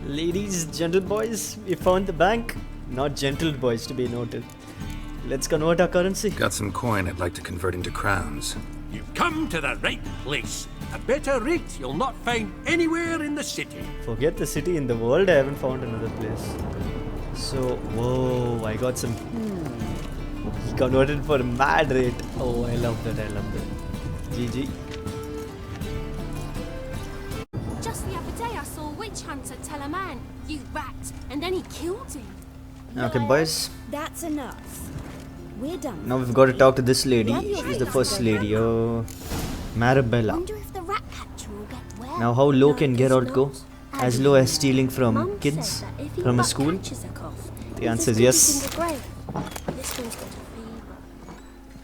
Ladies, gentle boys, we found the bank. Not gentle boys to be noted. Let's convert our currency. Got some coin I'd like to convert into crowns. You've come to the right place. A better rate you'll not find anywhere in the city. Forget the city in the world, I haven't found another place. So, whoa, I got some... He converted for a mad rate. Oh, I love that, GG. Just the other day I saw a witch hunter tell a man, "You rat," and then he killed him. Okay, boys. That's enough. We're done. Now we've got to talk to this lady. She's the first lady. Oh, Marabella. Wonder if the rat catcher will get well. Now, how low can No, Geralt it's go? not. As low as stealing from Mum kids? says that if he From a but school? catches a cough, The he's answer is as good as yes. in the grave. This one's got a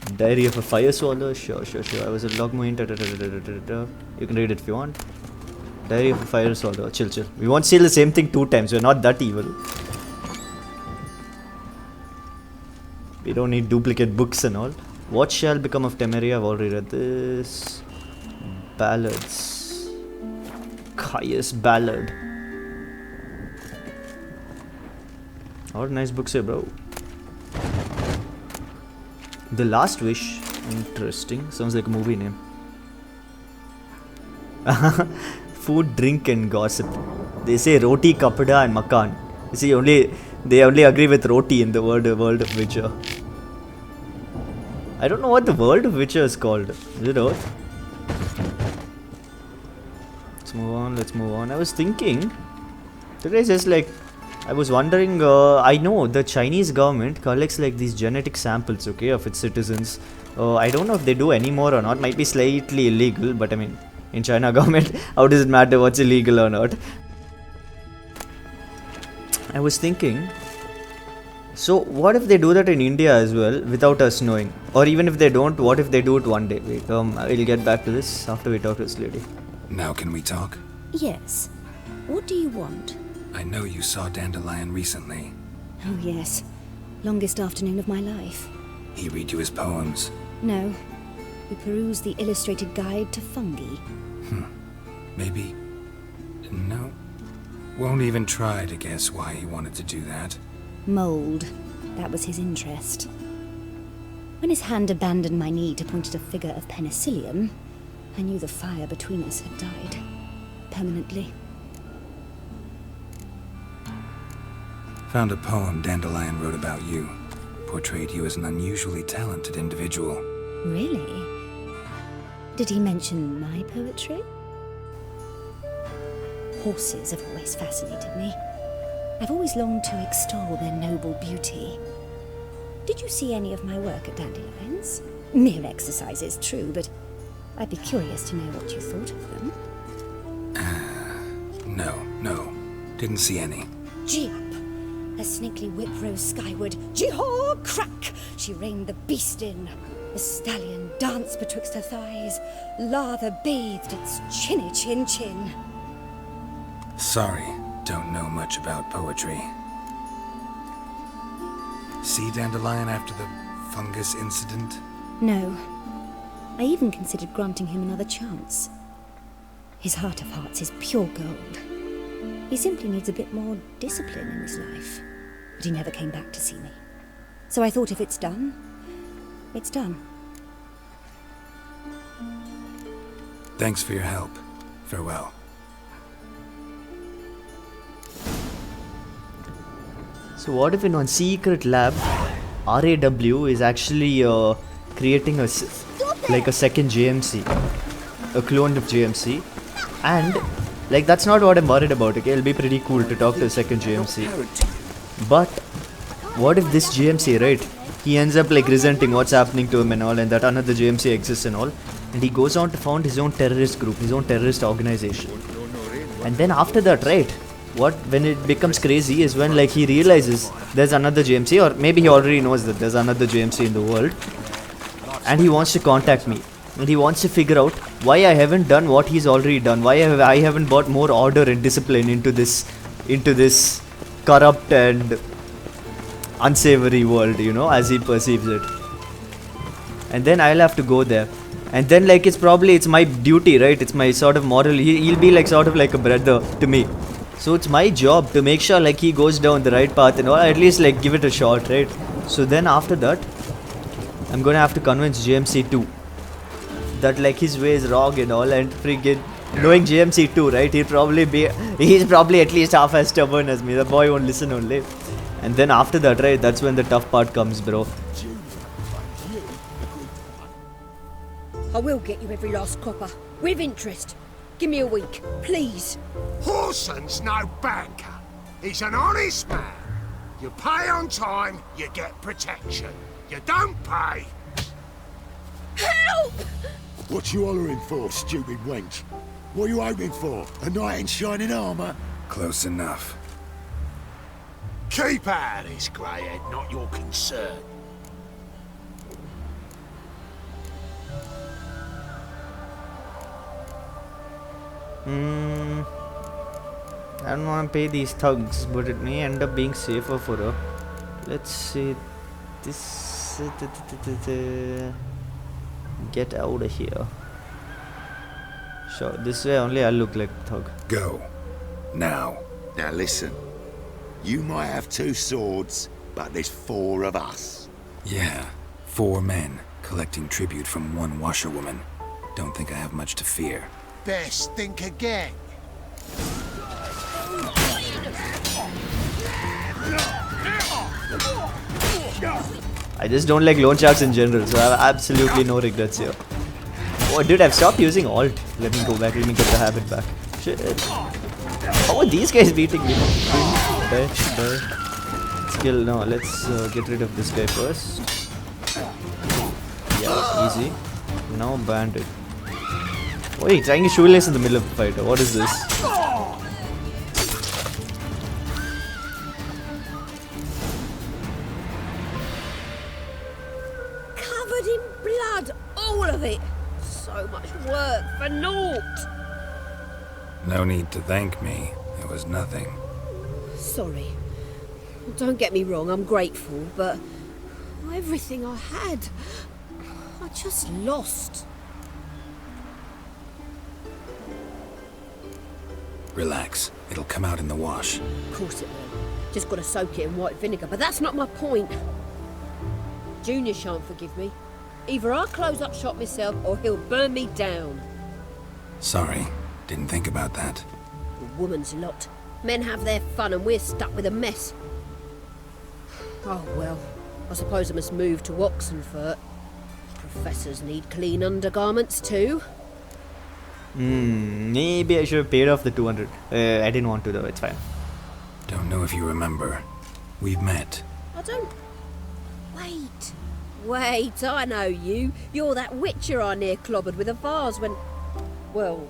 fever. Diary of a Fire Swallow. Sure. I was a logmoin. You can read it if you want. Diary of a Fire Swallow. Chill. We won't steal the same thing 2 times. We're not that evil. We don't need duplicate books and all. What shall become of Temeria? I've already read this. Ballads. Caius Ballad. All nice books here, bro. The Last Wish. Interesting. Sounds like a movie name. Food, drink and gossip. They say roti, kapada and makan. You see, they only agree with roti in the world of Witcher. I don't know what the world of Witcher is called. Is it Earth? Let's move on. I was thinking, today is just like, I was wondering, I know the Chinese government collects like these genetic samples, okay, of its citizens. I don't know if they do anymore or not. Might be slightly illegal, but I mean, in China government, how does it matter what's illegal or not? I was thinking, so what if they do that in India as well without us knowing? Or even if they don't, what if they do it one day? Wait, we'll get back to this after we talk to this lady. Now can we talk? Yes. What do you want? I know you saw Dandelion recently. Oh, yes. Longest afternoon of my life. He read you his poems. No. We perused the illustrated guide to fungi. Maybe... No. Won't even try to guess why he wanted to do that. Mold. That was his interest. When his hand abandoned my knee to point at a figure of penicillium, I knew the fire between us had died. Permanently. Found a poem Dandelion wrote about you. Portrayed you as an unusually talented individual. Really? Did he mention my poetry? Horses have always fascinated me. I've always longed to extol their noble beauty. Did you see any of my work at Dandelions? Mere exercises, true, but I'd be curious to know what you thought of them. No. Didn't see any. Gee up! A snakely whip rose skyward. Gee-haw! Crack! She reined the beast in. The stallion danced betwixt her thighs. Lather bathed its chinny chin. Sorry, don't know much about poetry. See Dandelion after the fungus incident? No. I even considered granting him another chance. His heart of hearts is pure gold. He simply needs a bit more discipline in his life. But he never came back to see me. So I thought if it's done, it's done. Thanks for your help. Farewell. So what if in one secret lab, RAW is actually creating a second JMC, a clone of JMC, and like that's not what I'm worried about. Okay, it'll be pretty cool to talk to a second JMC. But what if this JMC, right? He ends up like resenting what's happening to him and all, and that another JMC exists and all, and he goes on to found his own terrorist group, his own terrorist organization. And then after that, right? When it becomes crazy is when like he realizes there's another JMC, or maybe he already knows that there's another JMC in the world, and he wants to contact me, and he wants to figure out why I haven't done what he's already done, why I haven't brought more order and discipline into this corrupt and unsavory world, you know, as he perceives it. And then I'll have to go there, and then like it's my duty, right? It's my sort of moral. He'll be like sort of like a brother to me. So it's my job to make sure like he goes down the right path and all, at least like give it a shot, right? So then after that, I'm gonna have to convince GMC too that like his way is wrong and all, and freaking knowing GMC too, right? He's probably at least half as stubborn as me. The boy won't listen only. And then after that, right, that's when the tough part comes, bro. I will get you every last copper, with interest. Give me a week, please. Horson's no banker. He's an honest man. You pay on time, you get protection. You don't pay. Help! What you hollering for, stupid wench? What are you hoping for? A knight in shining armour? Close enough. Keep out of this, greyhead, not your concern. I don't want to pay these thugs, but it may end up being safer for her. Let's see. This. Get out of here. Sure, this way only I'll look like a thug. Go. Now. Now listen. You might have 2 swords, but there's 4 of us. Yeah. 4 men collecting tribute from 1 washerwoman. Don't think I have much to fear. Best think again. I just don't like loan sharks in general, so I have absolutely no regrets here. Oh dude, I've stopped using alt. Let me go back, let me get the habit back. Shit. How are these guys beating me? Skill, no, let's get rid of this guy first. Yeah, easy. Now bandit. Wait, trying a shoelace in the middle of the fight. What is this? Covered in blood, all of it. So much work for naught. No need to thank me. It was nothing. Sorry. Don't get me wrong, I'm grateful, but everything I had, I just lost. Relax. It'll come out in the wash. Of course it will. Just gotta soak it in white vinegar, but that's not my point. Junior shan't forgive me. Either I'll close up shop myself or he'll burn me down. Sorry. Didn't think about that. A woman's lot. Men have their fun and we're stuck with a mess. Oh well, I suppose I must move to Oxenfurt. Professors need clean undergarments too. Maybe I should have paid off the 200. I didn't want to though, it's fine. Don't know if you remember. We've met. I don't... Wait, I know you. You're that witcher I near clobbered with a vase when... Well...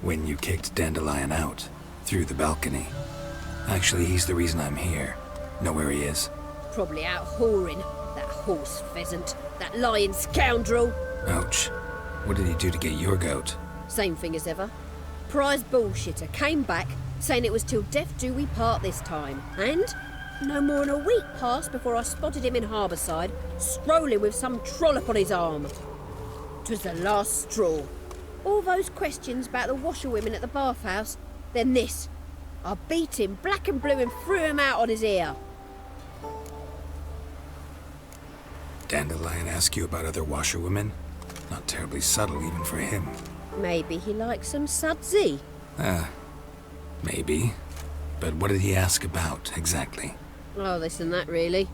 When you kicked Dandelion out. Through the balcony. Actually, he's the reason I'm here. Know where he is? Probably out whoring. That horse pheasant. That lying scoundrel. Ouch. What did he do to get your goat? Same thing as ever. Prize bullshitter came back, saying it was till death do we part this time. And no more than a week passed before I spotted him in Harbourside, strolling with some trollop on his arm. 'Twas the last straw. All those questions about the washerwomen at the bathhouse, then this. I beat him black and blue and threw him out on his ear. Dandelion ask you about other washerwomen? Not terribly subtle even for him. Maybe he likes some sudsy. Maybe. But what did he ask about, exactly? Oh, this and that, really.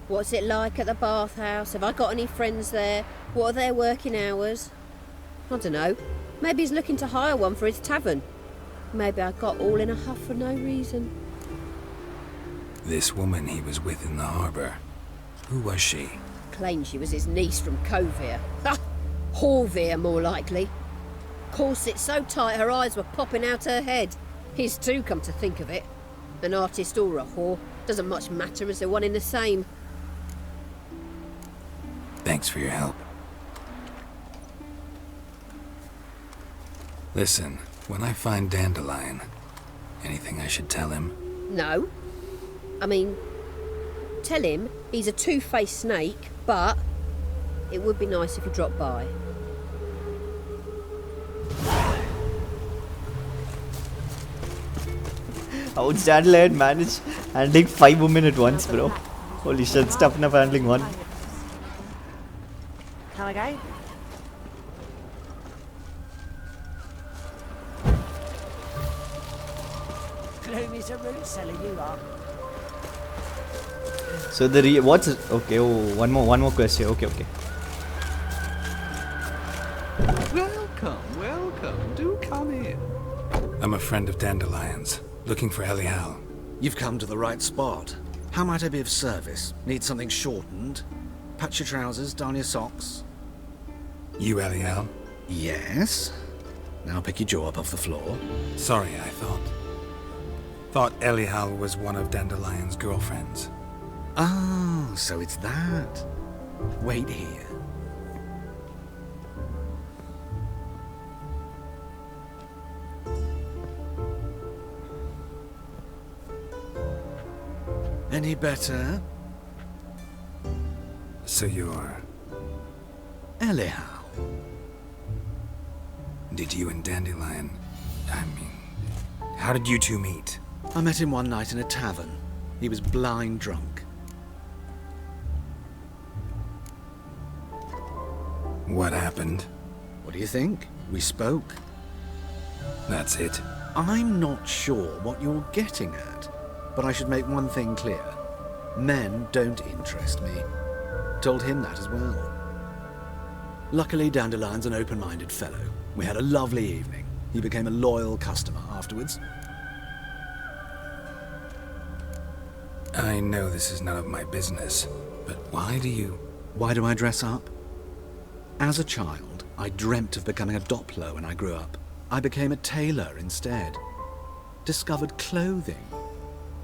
What's it like at the bathhouse? Have I got any friends there? What are their working hours? I don't know. Maybe he's looking to hire one for his tavern. Maybe I got all in a huff for no reason. This woman he was with in the harbour. Who was she? Claimed she was his niece from Covere. Ha! Horvere, more likely. Corset so tight her eyes were popping out her head. His too, come to think of it. An artist or a whore. Doesn't much matter as they're one in the same. Thanks for your help. Listen, when I find Dandelion, anything I should tell him? No. I mean, tell him he's a two-faced snake, but it would be nice if he dropped by. How's Dandelion manage handling 5 women at once, bro? Holy shit, it's tough enough handling one. Can I go? Gloom is a root seller, you are. So what's it? Okay, oh, one more question. Okay. Welcome. Do come in. I'm a friend of Dandelion's, looking for Elial. You've come to the right spot. How might I be of service? Need something shortened? Patch your trousers, darn your socks. You Elial? Yes. Now pick your jaw up off the floor. Sorry, I thought Elial was one of Dandelion's girlfriends. Oh, so it's that. Wait here. Any better? So you're... Elial. Did you and Dandelion... how did you two meet? I met him one night in a tavern. He was blind drunk. What happened? What do you think? We spoke. That's it. I'm not sure what you're getting at, but I should make one thing clear. Men don't interest me. Told him that as well. Luckily, Dandelion's an open-minded fellow. We had a lovely evening. He became a loyal customer afterwards. I know this is none of my business, but why do I dress up? As a child, I dreamt of becoming a Doppler when I grew up. I became a tailor instead. Discovered clothing.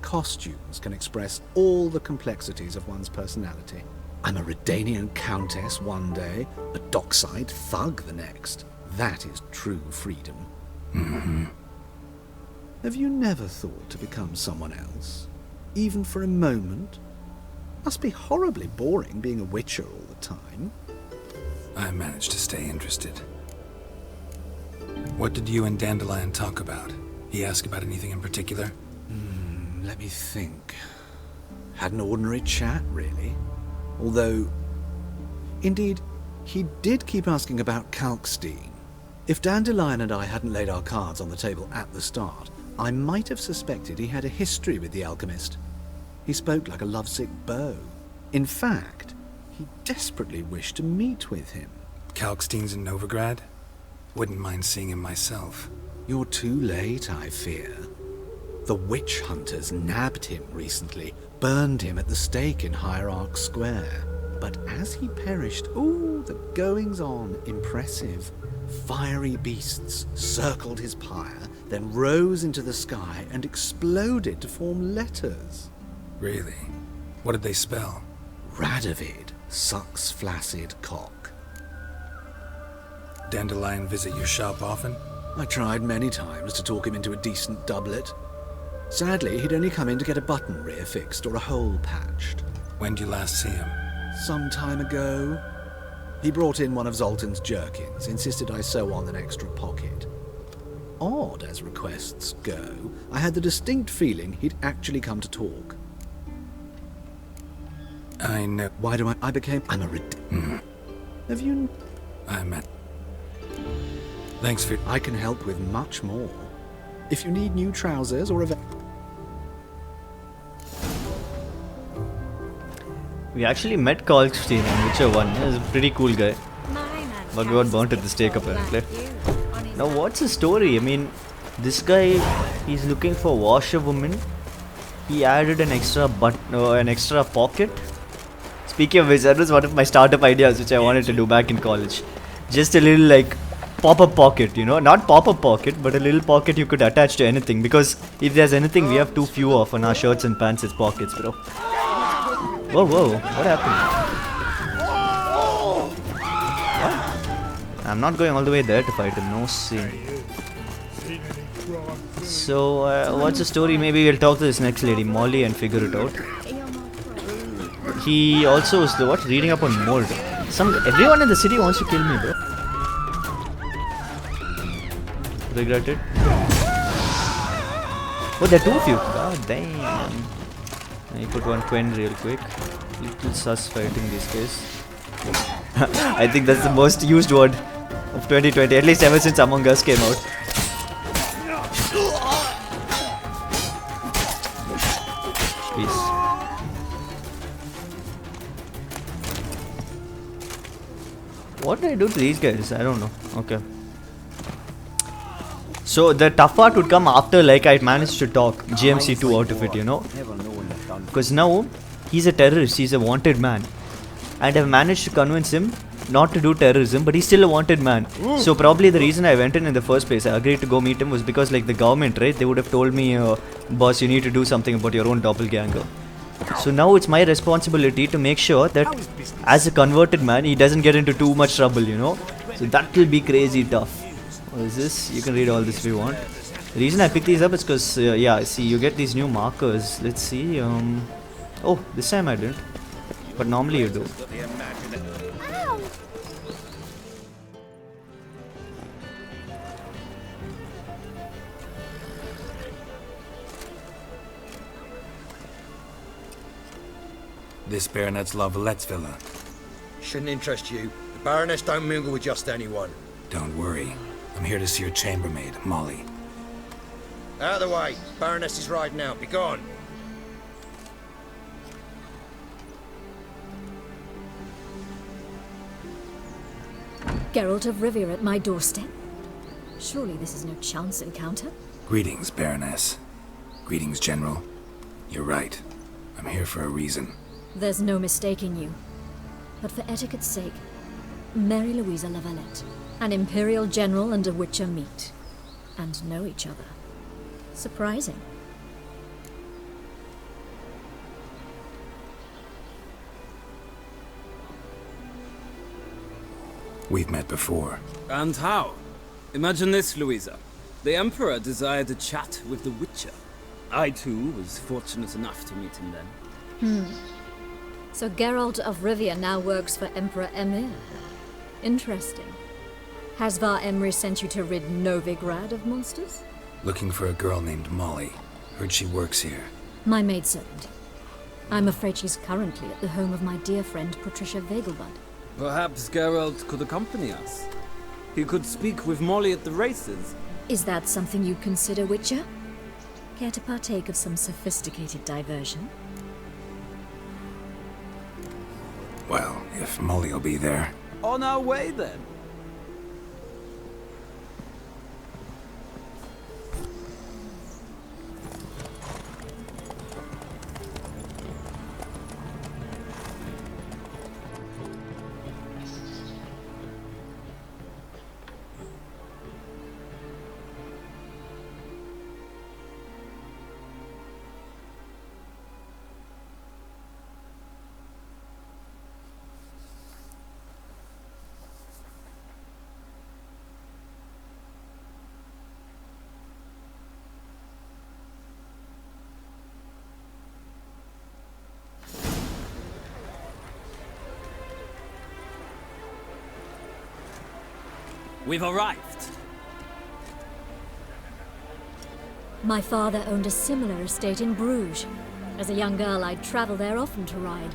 Costumes can express all the complexities of one's personality. I'm a Redanian countess one day, a dockside thug the next. That is true freedom. Mm-hmm. Have you never thought to become someone else? Even for a moment? Must be horribly boring being a witcher all the time. I managed to stay interested. What did you and Dandelion talk about? He asked about anything in particular? Let me think. Had an ordinary chat, really. Although, indeed, he did keep asking about Kalkstein. If Dandelion and I hadn't laid our cards on the table at the start, I might have suspected he had a history with the alchemist. He spoke like a lovesick beau. In fact, he desperately wished to meet with him. Kalkstein's in Novigrad? Wouldn't mind seeing him myself. You're too late, I fear. The witch hunters nabbed him recently, burned him at the stake in Hierarch Square. But as he perished, the goings-on, impressive. Fiery beasts circled his pyre, then rose into the sky and exploded to form letters. Really? What did they spell? Radovid sucks flaccid cock. Dandelion visit your shop often? I tried many times to talk him into a decent doublet. Sadly, he'd only come in to get a button rear fixed or a hole patched. When did you last see him? Some time ago. He brought in one of Zoltan's jerkins, insisted I sew on an extra pocket. Odd as requests go, I had the distinct feeling he'd actually come to talk. I know. Why do I became... I'm a Have you... I met... Thanks for... I can help with much more. If you need new trousers or a... We actually met Kalkstein in Witcher 1. He's a pretty cool guy. But we got burnt at the stake apparently. Now what's his story? I mean, this guy, he's looking for washerwoman. He added an extra pocket. Speaking of which, that was one of my startup ideas which I wanted to do back in college. Just a little like pop-up pocket, you know, not pop-up pocket, but a little pocket you could attach to anything. Because if there's anything we have too few of on our shirts and pants, it's pockets, bro. Whoa, what happened? What? I'm not going all the way there to fight him, no scene. So, what's the story? Maybe we'll talk to this next lady, Molly, and figure it out. He also is reading up on mold. Everyone in the city wants to kill me, bro. Regret it. Oh, there are two of you. God damn. I put one twin real quick. Little sus fighting these guys. I think that's the most used word of 2020, at least ever since Among Us came out. Peace. What did I do to these guys? I don't know. Okay. So the tough part would come after, like, I managed to talk GMC2 out of it, you know. Because now he's a terrorist, he's a wanted man. And I've managed to convince him not to do terrorism, but he's still a wanted man. So probably the reason I went in the first place, I agreed to go meet him, was because, like, the government, right, they would have told me, boss, you need to do something about your own doppelganger. So now it's my responsibility to make sure that as a converted man, he doesn't get into too much trouble, you know. So that will be crazy tough. What is this? You can read all this if you want. The reason I picked these up is because, yeah, see, you get these new markers. Let's see. Oh, this time I didn't. But normally you do. This Baronet's Lavalettes villa. Shouldn't interest you. The Baroness don't mingle with just anyone. Don't worry. I'm here to see your chambermaid, Molly. Out of the way. Baroness is riding out. Be gone. Geralt of Rivia at my doorstep? Surely this is no chance encounter? Greetings, Baroness. Greetings, General. You're right. I'm here for a reason. There's no mistaking you. But for etiquette's sake, Mary Louisa Lavalette, an Imperial General and a Witcher meet, and know each other. Surprising. We've met before. And how? Imagine this, Louisa. The Emperor desired a chat with the Witcher. I, too, was fortunate enough to meet him then. So Geralt of Rivia now works for Emperor Emir. Interesting. Has Var Emry sent you to rid Novigrad of monsters? Looking for a girl named Molly. Heard she works here. My maidservant. I'm afraid she's currently at the home of my dear friend Patricia Vegelbud. Perhaps Geralt could accompany us. He could speak with Molly at the races. Is that something you'd consider, Witcher? Care to partake of some sophisticated diversion? Well, if Molly will be there. On our way, then. We've arrived. My father owned a similar estate in Bruges. As a young girl, I'd travel there often to ride.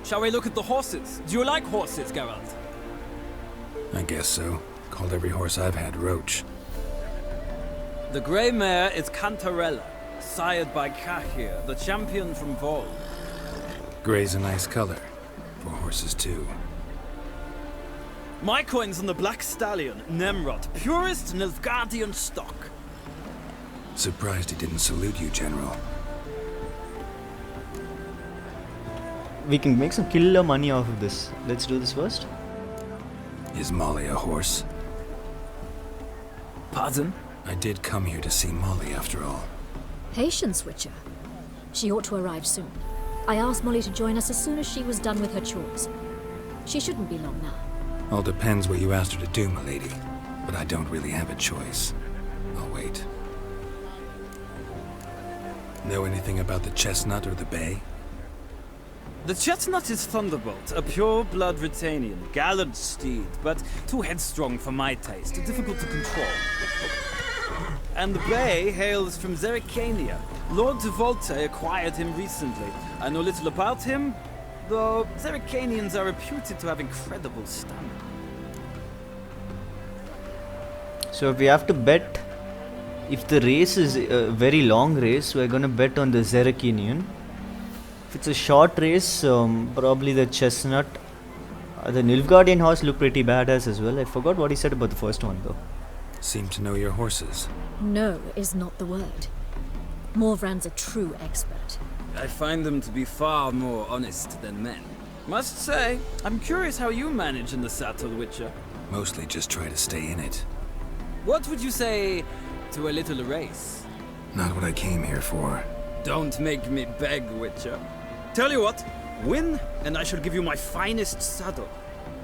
Shall we look at the horses? Do you like horses, Geralt? I guess so. Called every horse I've had Roach. The grey mare is Cantarella, sired by Cahir, the champion from Vol. Grey's a nice color. For horses, too. My coin's on the Black Stallion, Nemrod, purest Nilfgaardian stock. Surprised he didn't salute you, General. We can make some killer money off of this. Let's do this first. Is Molly a horse? Pardon? I did come here to see Molly, after all. Patience, Witcher. She ought to arrive soon. I asked Molly to join us as soon as she was done with her chores. She shouldn't be long now. All depends what you asked her to do, milady. But I don't really have a choice. I'll wait. Know anything about the chestnut or the bay? The chestnut is Thunderbolt, a pure-blood Britannian, gallant steed, but too headstrong for my taste, difficult to control. And the bay hails from Zericania. Lord de Volte acquired him recently. I know little about him, though Zericanians are reputed to have incredible stamina. So if we have to bet, if the race is a very long race, we're gonna bet on the Zericanian. If it's a short race, probably the chestnut. The Nilfgaardian horse looked pretty badass as well. I forgot what he said about the first one though. Seem to know your horses. No is not the word. Morvrand's a true expert. I find them to be far more honest than men. Must say, I'm curious how you manage in the saddle, Witcher. Mostly just try to stay in it. What would you say to a little race? Not what I came here for. Don't make me beg, Witcher. Tell you what, win, and I shall give you my finest saddle.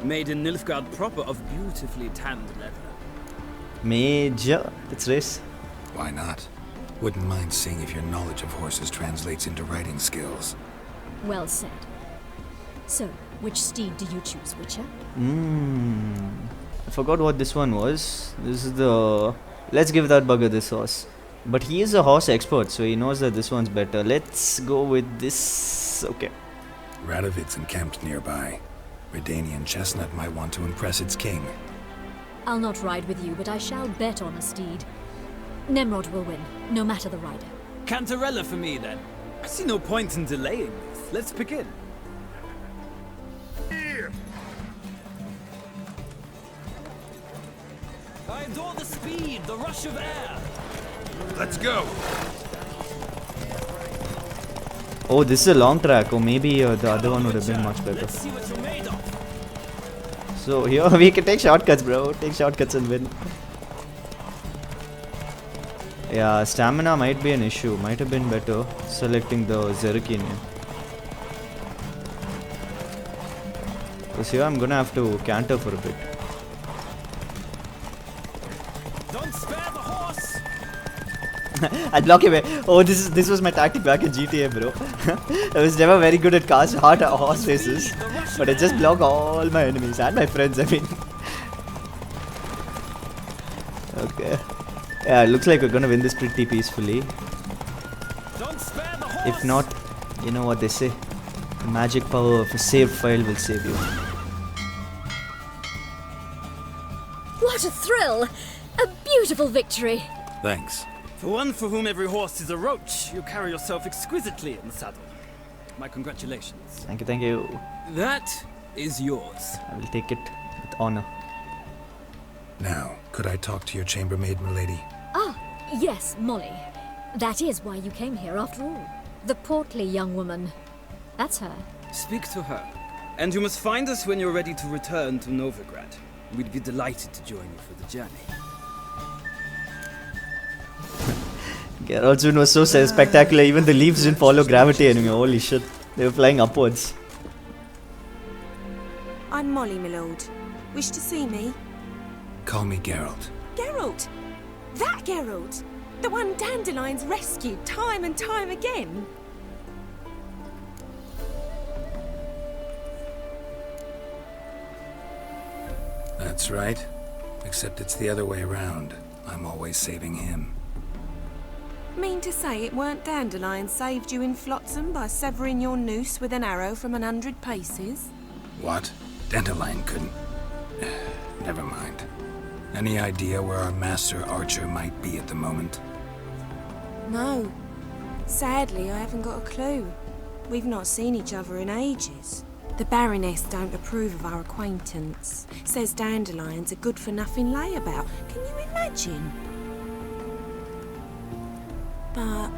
Made in Nilfgaard proper of beautifully tanned leather. Major. Let's race. Why not? Wouldn't mind seeing if your knowledge of horses translates into riding skills. Well said. So, which steed do you choose, Witcher? I forgot what this one was. This is the... Let's give that bugger this horse. But he is a horse expert, so he knows that this one's better. Let's go with this. Okay. Radovid's encamped nearby. Redanian chestnut might want to impress its king. I'll not ride with you, but I shall bet on a steed. Nemrod will win, no matter the rider. Cantarella for me, then. I see no point in delaying this. Let's begin. I adore the speed, the rush of air. Let's go. Oh, this is a long track. Or maybe the other one would have been much better. Let's see what you're made of. So here we can take shortcuts, bro. Take shortcuts and win. Yeah, stamina might be an issue. Might have been better selecting the Zericanian. Because here I'm gonna have to canter for a bit. Don't spare the horse. I'd block him. Oh, this was my tactic back in GTA, bro. I was never very good at hard horse races, but I just block all my enemies and my friends. I mean, okay. Yeah, it looks like we're gonna win this pretty peacefully. Don't spare the horse. If not, you know what they say: the magic power of a save file will save you. What a thrill! A beautiful victory! Thanks. For one for whom every horse is a roach, you carry yourself exquisitely in the saddle. My congratulations. Thank you, thank you. That is yours. I will take it with honor. Now, could I talk to your chambermaid, milady? Ah, yes, Molly. That is why you came here after all. The portly young woman. That's her. Speak to her. And you must find us when you're ready to return to Novigrad. We'd be delighted to join you for the journey. Geralt's rune was so spectacular, even the leaves didn't follow gravity anymore. Holy shit. They were flying upwards. I'm Molly, my lord. Wish to see me? Call me Geralt. Geralt! That Geralt! The one Dandelion's rescued time and time again! That's right. Except it's the other way around. I'm always saving him. Mean to say it weren't Dandelion saved you in Flotsam by severing your noose with an arrow from 100 paces? What? Dandelion couldn't... Never mind. Any idea where our master archer might be at the moment? No. Sadly, I haven't got a clue. We've not seen each other in ages. The Baroness don't approve of our acquaintance. Says Dandelion's a good-for-nothing layabout. Can you imagine? But...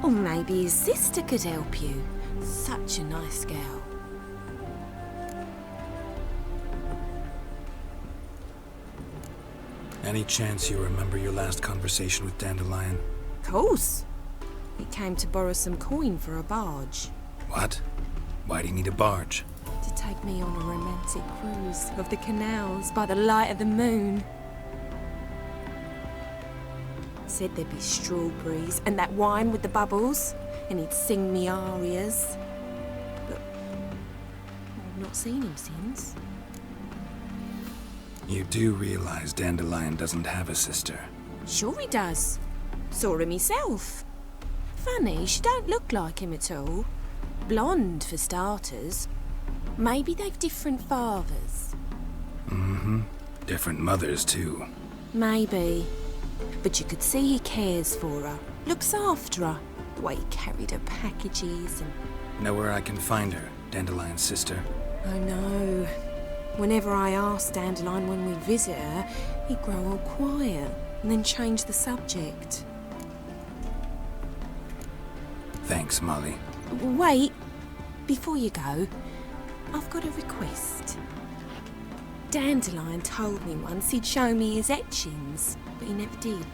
or maybe his sister could help you. Such a nice girl. Any chance you remember your last conversation with Dandelion? Course. He came to borrow some coin for a barge. What? Why do you need a barge? To take me on a romantic cruise of the canals by the light of the moon. Said there'd be strawberries and that wine with the bubbles, and he'd sing me arias. But I've not seen him since. You do realize Dandelion doesn't have a sister? Sure he does. Saw him myself. Funny, she don't look like him at all. Blonde, for starters. Maybe they've different fathers. Mm-hmm. Different mothers, too. Maybe. But you could see he cares for her. Looks after her. The way he carried her packages and... Know where I can find her, Dandelion's sister? I know. Whenever I asked Dandelion when we'd visit her, he'd grow all quiet and then change the subject. Thanks, Molly. Wait. Before you go, I've got a request. Dandelion told me once he'd show me his etchings, but he never did.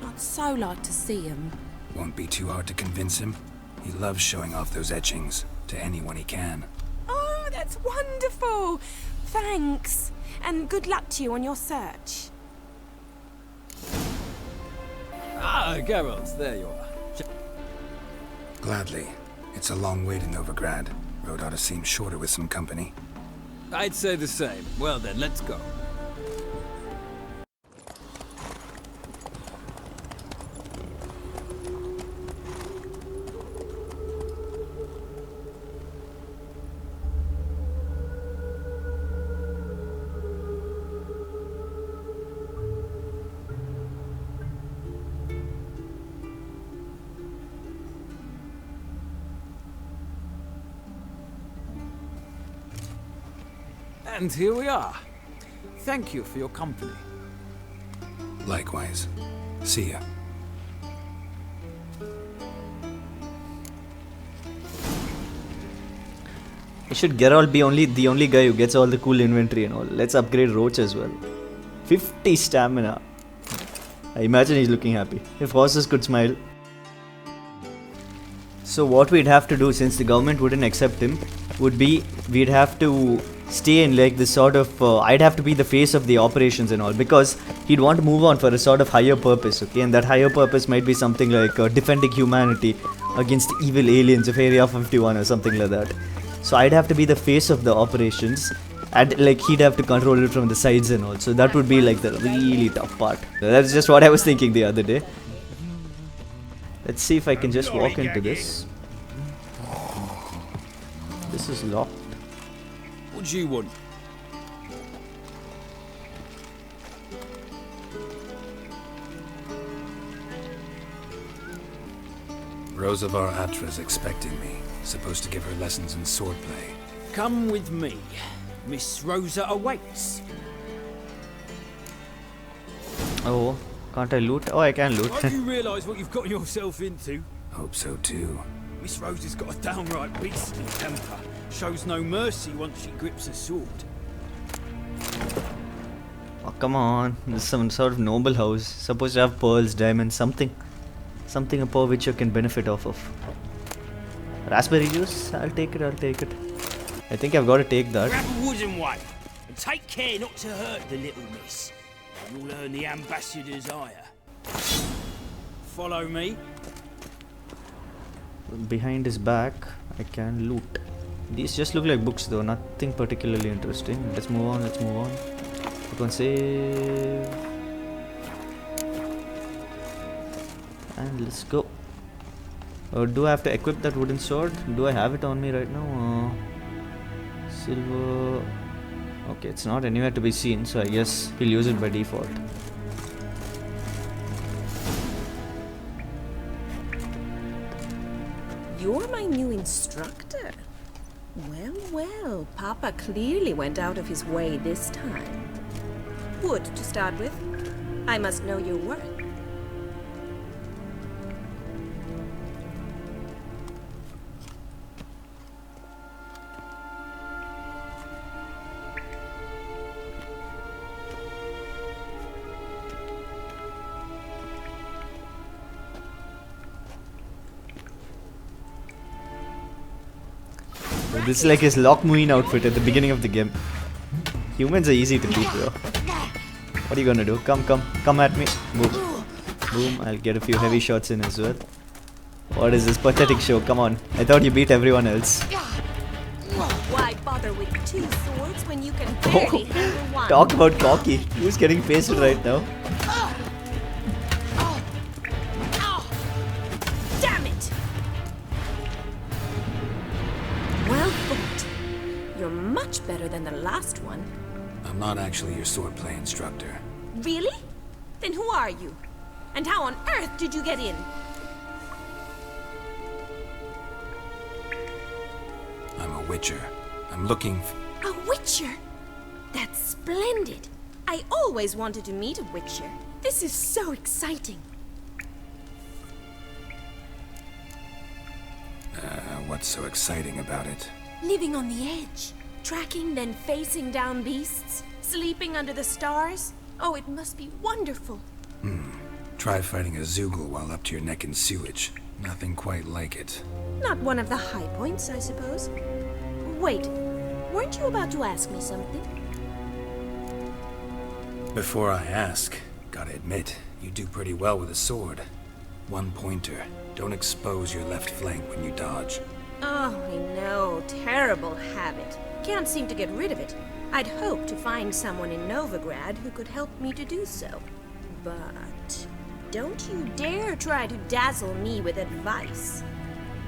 I'd so like to see them. Won't be too hard to convince him. He loves showing off those etchings to anyone he can. Oh, that's wonderful! Thanks. And good luck to you on your search. Ah, Geralt, there you are. Gladly. It's a long way to Novigrad. Road ought to seem shorter with some company. I'd say the same. Well then, let's go. And here we are. Thank you for your company. Likewise. See ya. Should Geralt be the only guy who gets all the cool inventory and all? Let's upgrade Roach as well. 50 stamina. I imagine he's looking happy. If horses could smile. So what we'd have to do, since the government wouldn't accept him, would be we'd have to stay in like this sort of I'd have to be the face of the operations and all, because he'd want to move on for a sort of higher purpose, okay? And that higher purpose might be something like defending humanity against evil aliens of Area 51 or something like that. So I'd have to be the face of the operations, and like he'd have to control it from the sides and all. So that would be like the really tough part. That's just what I was thinking the other day. Let's see if I can just walk into this. This is locked. What do you want? Rosavar Atra's expecting me. Supposed to give her lessons in swordplay. Come with me. Miss Rosa awaits. Oh, can't I loot? Oh, I can loot. Won't you realise what you've got yourself into? Hope so too. Miss Rosa's got a downright beastly temper. Shows no mercy once she grips a sword. Oh, come on. This is some sort of noble house. Supposed to have pearls, diamonds, something. Something a poor witcher can benefit off of. Raspberry juice? I'll take it, I'll take it. I think I've got to take that. Grab a wooden one, and take care not to hurt the little miss. You'll earn the ambassador's ire. Follow me. Behind his back, I can loot. These just look like books though, nothing particularly interesting. Let's move on, let's move on. Click on save. And let's go. Do I have to equip that wooden sword? Do I have it on me right now? Silver. Okay, it's not anywhere to be seen, so I guess he'll use it by default. You're my new instructor. Well, well, Papa clearly went out of his way this time. Wood, to start with. I must know your worth. This is like his Lockmuin outfit at the beginning of the game. Humans are easy to beat, bro. What are you gonna do? Come at me. Boom. Boom. I'll get a few heavy shots in as well. What is this pathetic show? Come on. I thought you beat everyone else. Why bother with two swords when you can barely handle one. Talk about cocky. Who's getting pasted right now? Damn it! Well fought. You're much better than the last one. I'm not actually your swordplay instructor. Really? Then who are you? And how on earth did you get in? I'm a witcher. I'm looking A witcher? That's splendid. I always wanted to meet a witcher. This is so exciting. What's so exciting about it? Living on the edge. Tracking, then facing down beasts. Sleeping under the stars. Oh, it must be wonderful. Try fighting a Zoogle while up to your neck in sewage. Nothing quite like it. Not one of the high points, I suppose. Wait, weren't you about to ask me something? Before I ask, gotta admit, you do pretty well with a sword. One pointer. Don't expose your left flank when you dodge. Oh, I know. Terrible habit. Can't seem to get rid of it. I'd hoped to find someone in Novigrad who could help me to do so. But don't you dare try to dazzle me with advice.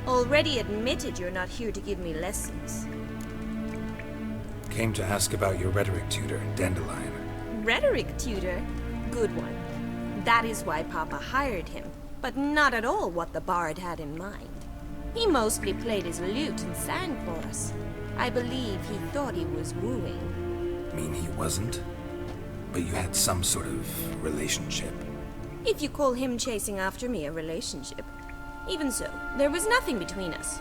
Already admitted you're not here to give me lessons. Came to ask about your rhetoric tutor, Dandelion. Rhetoric tutor? Good one. That is why Papa hired him, but not at all what the bard had in mind. He mostly played his lute and sang for us. I believe he thought he was wooing. Mean he wasn't? But you had some sort of relationship. If you call him chasing after me a relationship. Even so, there was nothing between us.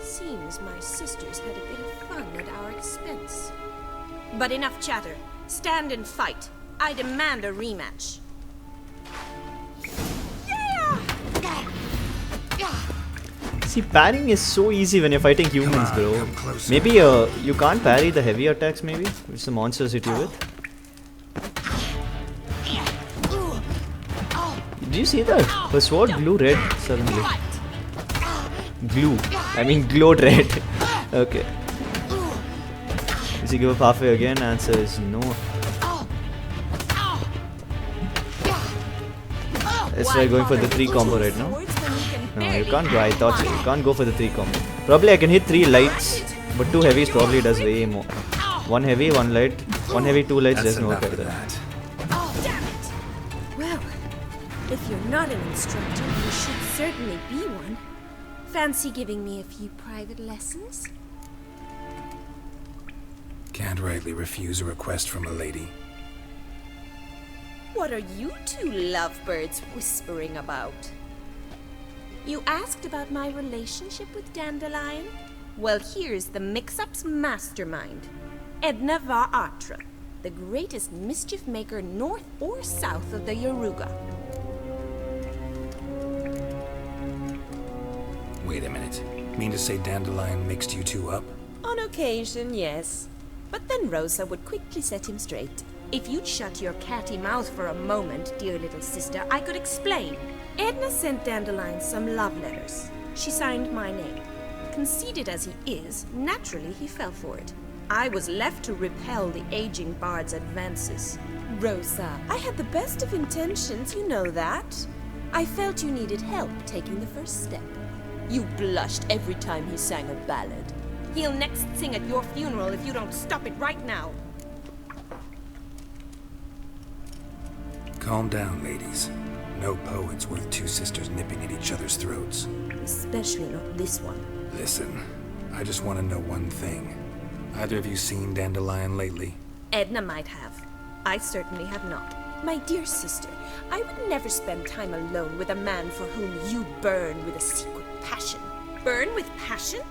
Seems my sisters had a bit of fun at our expense. But enough chatter. Stand and fight. I demand a rematch. See, parrying is so easy when you're fighting humans, bro. Maybe you can't parry the heavy attacks, maybe, which the monsters hit you with. Did you see that? Her sword glowed red suddenly. Glue. I mean glowed red. Okay. Does he give up halfway again? Answer is no. Let's try going for the 3 combo right now. No, you can't go. I thought so. You can't go for the 3 combo. Probably I can hit 3 lights, but 2 heavies probably does way more. 1 heavy, 1 light. 1 heavy, 2 lights doesn't work like that. Well, if you're not an instructor, you should certainly be one. Fancy giving me a few private lessons? Can't rightly refuse a request from a lady. What are you two lovebirds whispering about? You asked about my relationship with Dandelion? Well, here's the mix-up's mastermind. Edna var Atra, the greatest mischief maker north or south of the Yaruga. Wait a minute. Mean to say Dandelion mixed you two up? On occasion, yes. But then Rosa would quickly set him straight. If you'd shut your catty mouth for a moment, dear little sister, I could explain. Edna sent Dandelion some love letters. She signed my name. Conceited as he is, naturally he fell for it. I was left to repel the aging bard's advances. Rosa, I had the best of intentions, you know that. I felt you needed help taking the first step. You blushed every time he sang a ballad. He'll next sing at your funeral if you don't stop it right now. Calm down, ladies. No poet's worth 2 sisters nipping at each other's throats. Especially not this one. Listen, I just want to know one thing. Either of you seen Dandelion lately? Edna might have. I certainly have not. My dear sister, I would never spend time alone with a man for whom you burn with a secret passion. Burn with passion?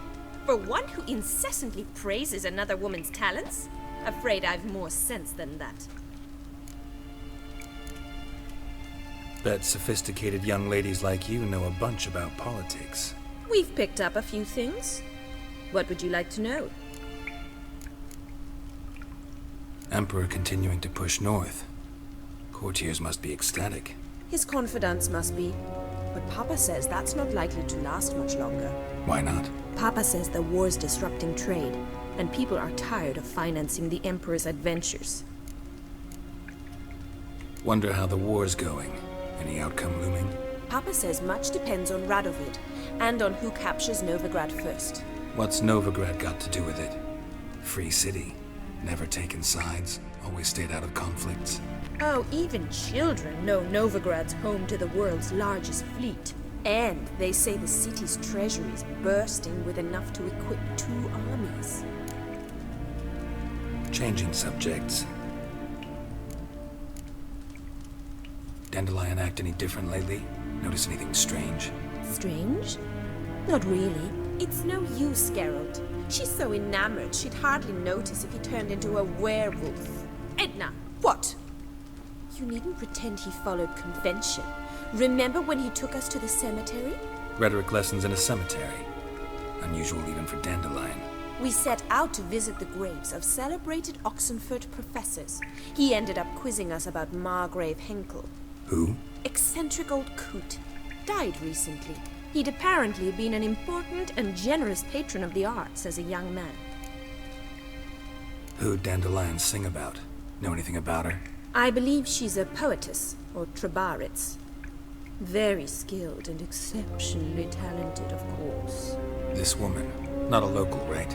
For one who incessantly praises another woman's talents? Afraid I've more sense than that. Bet sophisticated young ladies like you know a bunch about politics. We've picked up a few things. What would you like to know? Emperor continuing to push north. Courtiers must be ecstatic. His confidants must be. But Papa says that's not likely to last much longer. Why not? Papa says the war's disrupting trade. and people are tired of financing the Emperor's adventures. Wonder how the war's going. Any outcome looming? Papa says much depends on Radovid, and on who captures Novigrad first. What's Novigrad got to do with it? Free city. Never taken sides. Always stayed out of conflicts. Oh, even children know Novigrad's home to the world's largest fleet. And they say the city's treasury is bursting with enough to equip 2 armies. Changing subjects. Dandelion act any different lately? Notice anything strange? Strange? Not really. It's no use, Geralt. She's so enamored she'd hardly notice if he turned into a werewolf. Edna, what? You needn't pretend he followed convention. Remember when he took us to the cemetery? Rhetoric lessons in a cemetery. Unusual even for Dandelion. We set out to visit the graves of celebrated Oxenford professors. He ended up quizzing us about Margrave Henkel. Who? Eccentric old coot. Died recently. He'd apparently been an important and generous patron of the arts as a young man. Who'd Dandelion sing about? Know anything about her? I believe she's a poetess, or trabaritz. Very skilled and exceptionally talented, of course. This woman. Not a local, right?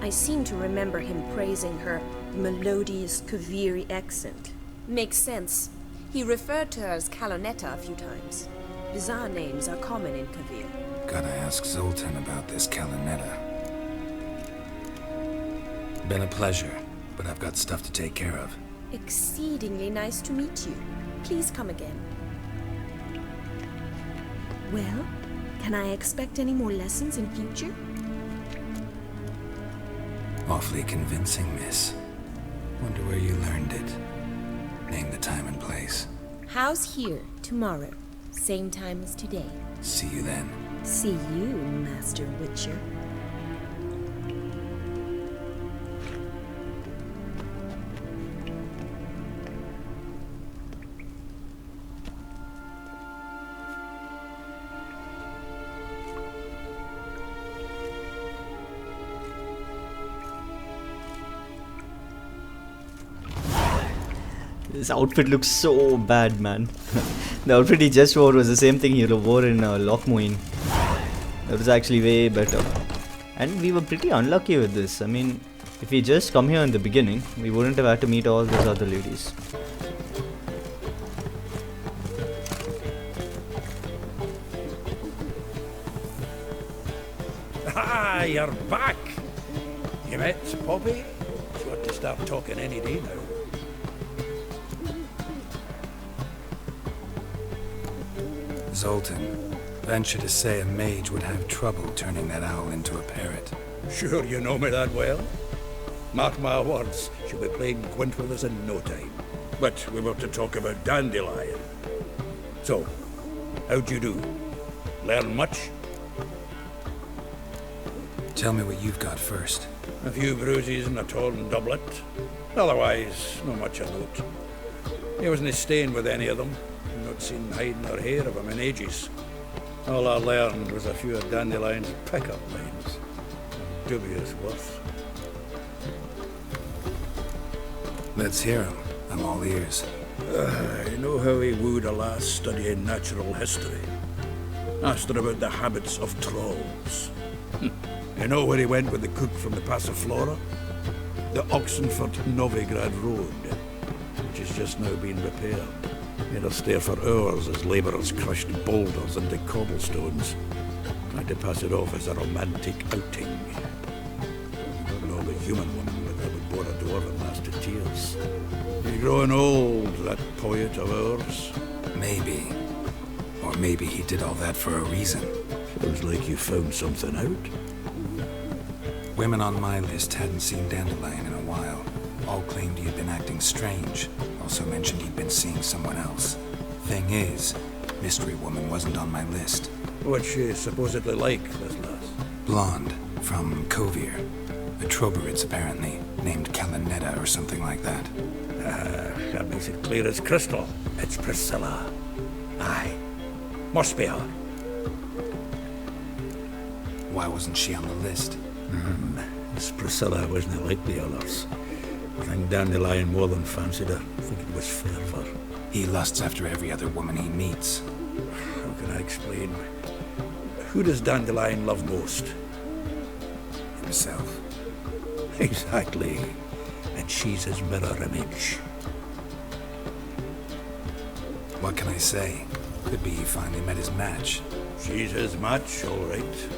I seem to remember him praising her melodious Kaviri accent. Makes sense. He referred to her as Calonetta a few times. Bizarre names are common in Kavir. Gotta ask Zoltan about this Calonetta. Been a pleasure, but I've got stuff to take care of. Exceedingly nice to meet you. Please come again. Well, can I expect any more lessons in future? Awfully convincing, miss. Wonder where you learned it. Name the time and place. House here, tomorrow. Same time as today. See you then. See you, Master Witcher. This outfit looks so bad, man. The outfit he just wore was the same thing he wore in Lochmoin. That was actually way better. And we were pretty unlucky with this. I mean, if we just come here in the beginning, we wouldn't have had to meet all those other ladies. Ah, you're back! You met Poppy? She ought to start talking any day now. Zoltan, venture to say a mage would have trouble turning that owl into a parrot. Sure you know me that well? Mark my words, she'll be playing quint with us in no time. But we were to talk about Dandelion. So, how'd you do? Learn much? Tell me what you've got first. A few bruises and a torn doublet. Otherwise, not much of note. He wasn't staying with any of them. Not seen hiding or hair of him in ages. All I learned was a few of Dandelion's pickup lines. Dubious worth. Let's hear him. I'm all ears. You know how he wooed a lass studying natural history? Asked her about the habits of trolls. You know where he went with the cook from the Passiflora? The Oxenford-Novigrad Road, which is just now being repaired. Made us stare for hours as labourers crushed boulders into cobblestones. Tried to pass it off as a romantic outing. Not an all human woman, but that would bore a dwarven lass to tears. He's growing old, that poet of ours. Maybe. Or maybe he did all that for a reason. Sounds like you found something out. Women on my list hadn't seen Dandelion in a while. All claimed he had been acting strange. Also mentioned he'd been seeing someone else. Thing is, Mystery Woman wasn't on my list. What's she supposedly like, this lass? Blonde, from Kovir. A Trobaritz, apparently, named Calonetta or something like that. That makes it clear as crystal. It's Priscilla. Aye. Must be her. Why wasn't she on the list? This Priscilla wasn't like the others. I think Dandelion more than fancied her. I think it was fervour. He lusts after every other woman he meets. How can I explain? Who does Dandelion love most? Himself. Exactly. And she's his mirror image. What can I say? Could be he finally met his match. She's his match, all right.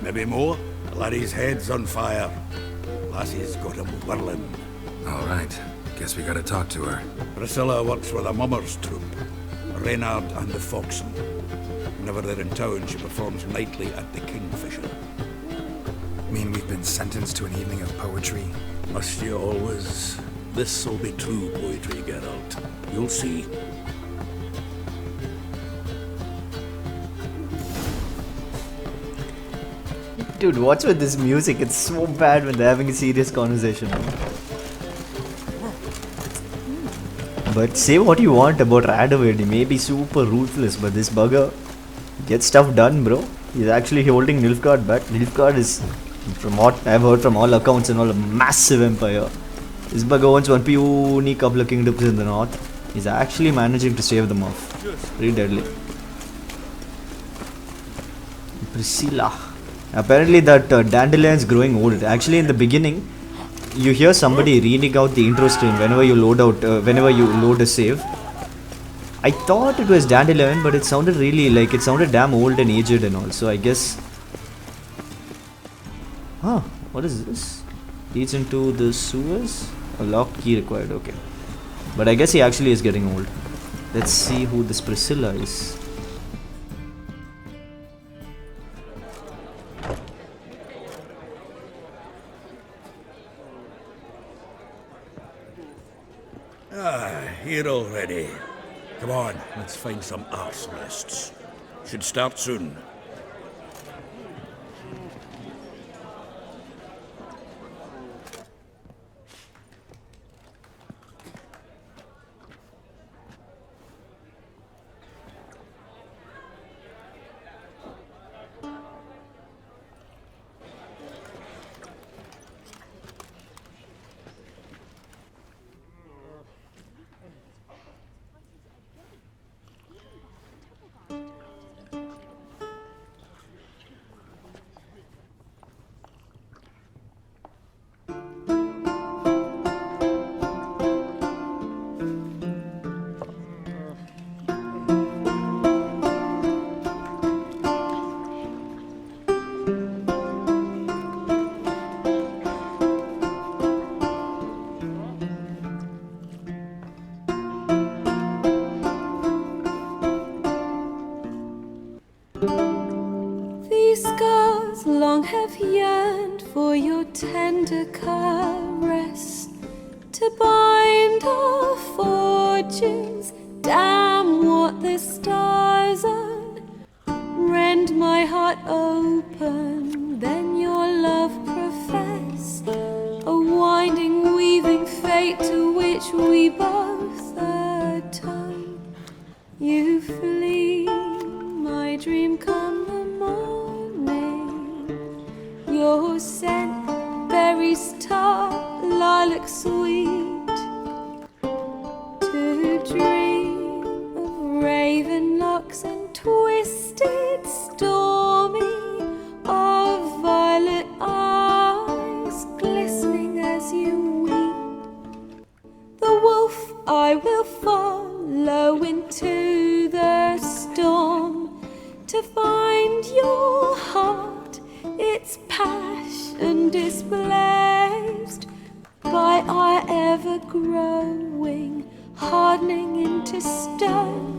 Maybe more. The laddie's head's on fire. Lassie's got him whirling. All right. Guess we gotta talk to her. Priscilla works with a mummers troupe. Reynard and the Foxen. Whenever they're in town, she performs nightly at the Kingfisher. Mean we've been sentenced to an evening of poetry? Must you always? This'll be true poetry, Geralt. You'll see. Dude, what's with this music? It's so bad when they're having a serious conversation. But say what you want about Radovid, he may be super ruthless, but this bugger gets stuff done, bro. He's actually holding Nilfgaard back. Nilfgaard is, from what I've heard from all accounts and all, a massive empire. This bugger owns one puny couple of kingdoms in the north. He's actually managing to save them off. Pretty deadly. Priscilla. Apparently that Dandelion is growing old. Actually in the beginning, you hear somebody reading out the intro stream whenever you load a save. I thought it was Dandelion, but it sounded damn old and aged and all. So I guess... Huh, what is this? Leads into the sewers? A lock key required, okay. But I guess he actually is getting old. Let's see who this Priscilla is. Here already. Come on, let's find some arse nests. Should start soon. These scars long have yearned for your tender caress, to bind our fortunes. Damn what the stars are. Rend my heart open, then your love profess, a winding, weaving fate to which we both atone. You flee, my dream come the morning. Your scent, berries tart, lilac sweet. To dream of raven locks and twisted, stormy, of violet eyes glistening as you weep. The wolf I will follow into the storm, to find your heart, its passion displaced by our ever-growing, hardening into stone.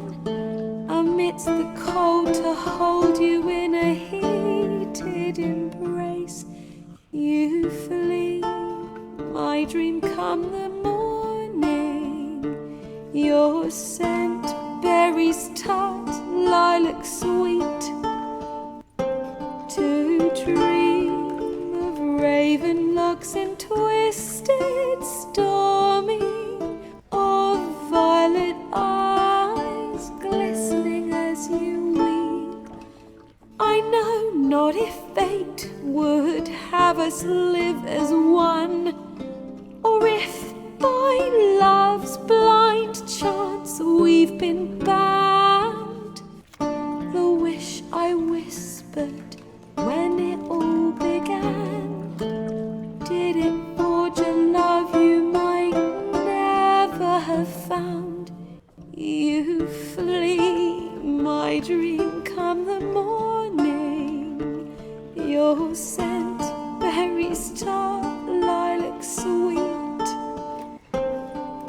Amidst the cold, to hold you in a heated embrace. You flee, my dream come the morning. Your scent, berries tart, lilac sweet. To dream of raven locks and twisted, stormy, of violet eyes glistening as you weep. I know not if fate would have have us live as one, or if by love's blind chance we've been bound. The wish I whispered when it all began, did it forge a love you might never have found? You flee my dream come the morning, your scent berries tart, lilac sweet,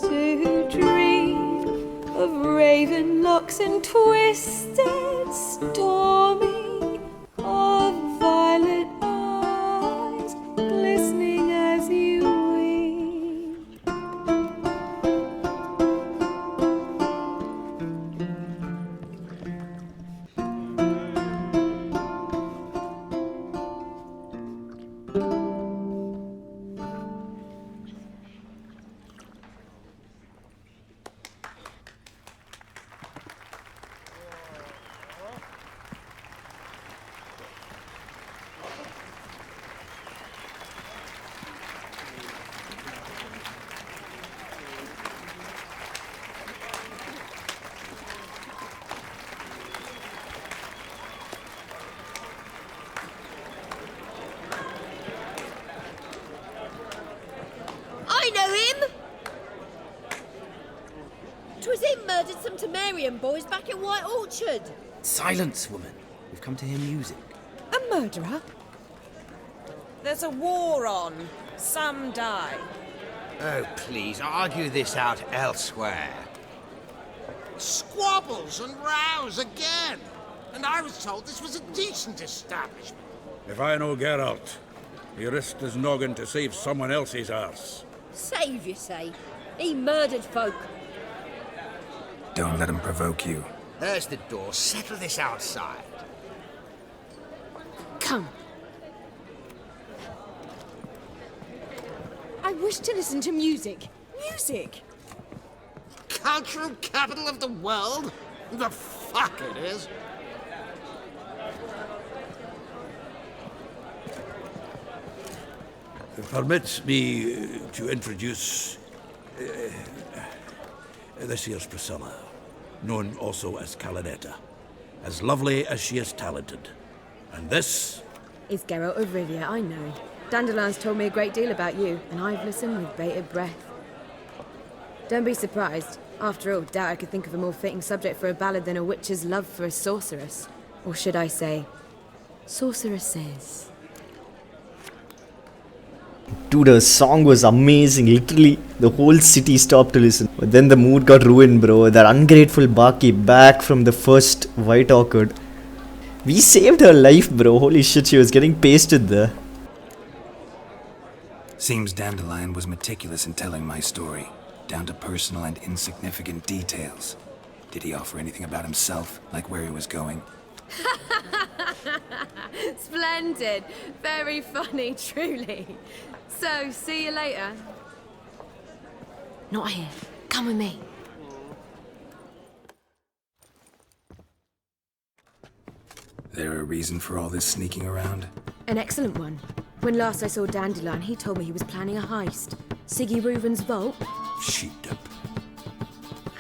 to dream of raven locks and twisted stormy, of violet eyes glistening as you weep. I know him! 'Twas him murdered some Temerian boys back in White Orchard. Silence, woman. We've come to hear music. A murderer? There's a war on. Some die. Oh, please, argue this out elsewhere. Squabbles and rows again. And I was told this was a decent establishment. If I know Geralt, he risked his noggin to save someone else's arse. Save, you say? He murdered folk. Don't let him provoke you. There's the door. Settle this outside. Come. I wish to listen to music. Music! Cultural capital of the world? The fuck it is. Permits me to introduce this here's Priscilla, known also as Calinetta, as lovely as she is talented. And this is Geralt of Rivia, I know. Dandelion's told me a great deal about you, and I've listened with bated breath. Don't be surprised. After all, doubt I could think of a more fitting subject for a ballad than a witch's love for a sorceress. Or should I say, sorceresses. Dude, her song was amazing. Literally, the whole city stopped to listen. But then the mood got ruined, bro. That ungrateful barkeep back from the first White Orchard. We saved her life, bro. Holy shit, she was getting pasted there. Seems Dandelion was meticulous in telling my story, down to personal and insignificant details. Did he offer anything about himself, like where he was going? Splendid. Very funny, truly. So, see you later. Not here. Come with me. There a reason for all this sneaking around? An excellent one. When last I saw Dandelion, he told me he was planning a heist. Siggy Reuven's vault. Sheep-dip.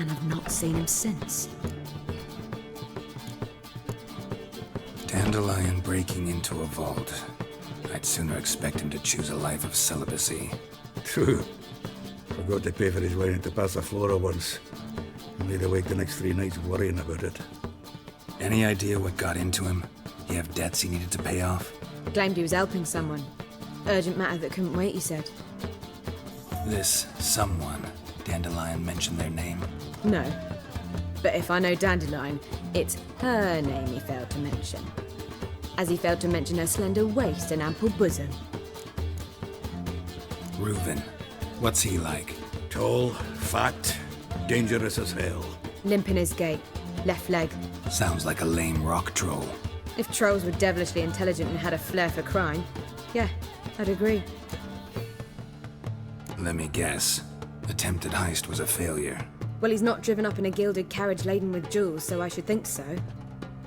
And I've not seen him since. Dandelion breaking into a vault. I'd sooner expect him to choose a life of celibacy. True. Forgot to pay for his wine at the Passaflora once. And laid awake the next 3 nights worrying about it. Any idea what got into him? He have debts he needed to pay off? Claimed he was helping someone. Urgent matter that couldn't wait, he said. This someone, Dandelion mentioned their name? No. But if I know Dandelion, it's her name he failed to mention. As he failed to mention her slender waist and ample bosom. Reuven. What's he like? Tall, fat, dangerous as hell. Limp in his gait. Left leg. Sounds like a lame rock troll. If trolls were devilishly intelligent and had a flair for crime, yeah, I'd agree. Let me guess. Attempted heist was a failure. Well, he's not driven up in a gilded carriage laden with jewels, so I should think so.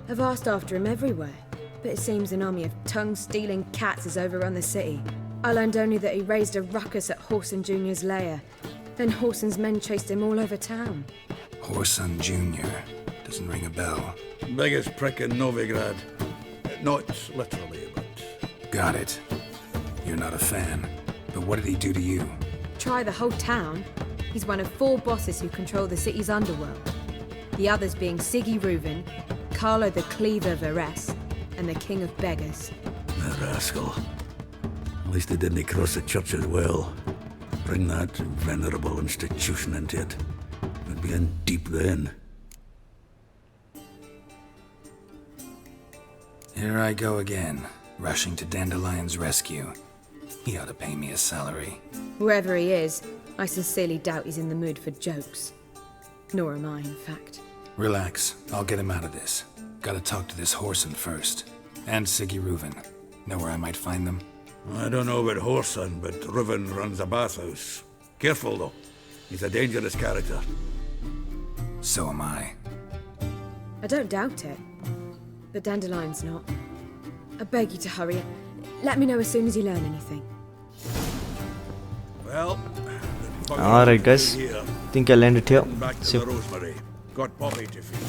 I've asked after him everywhere, but it seems an army of tongue-stealing cats has overrun the city. I learned only that he raised a ruckus at Whoreson Jr.'s lair. Then Whoreson's men chased him all over town. Whoreson Jr. Doesn't ring a bell. Biggest prick in Novigrad. Not literally, but... Got it. You're not a fan. But what did he do to you? Try the whole town. He's one of 4 bosses who control the city's underworld. The others being Siggy Reuven, Carlo the Cleaver Varese, and the King of Beggars. The rascal. At least he didn't cross the church as well. Bring that venerable institution into it. We'd be in deep then. Here I go again, rushing to Dandelion's rescue. He ought to pay me a salary. Wherever he is, I sincerely doubt he's in the mood for jokes. Nor am I, in fact. Relax, I'll get him out of this. Gotta talk to this Whoreson first. And Siggy Reuven. Know where I might find them? I don't know about Whoreson, but Reuven runs a bathhouse. Careful, though. He's a dangerous character. So am I. I don't doubt it. But Dandelion's not. I beg you to hurry. Let me know as soon as you learn anything. Well, alright guys, think I'll end it here. back to See the you. Rosemary. Got Bobby to feed.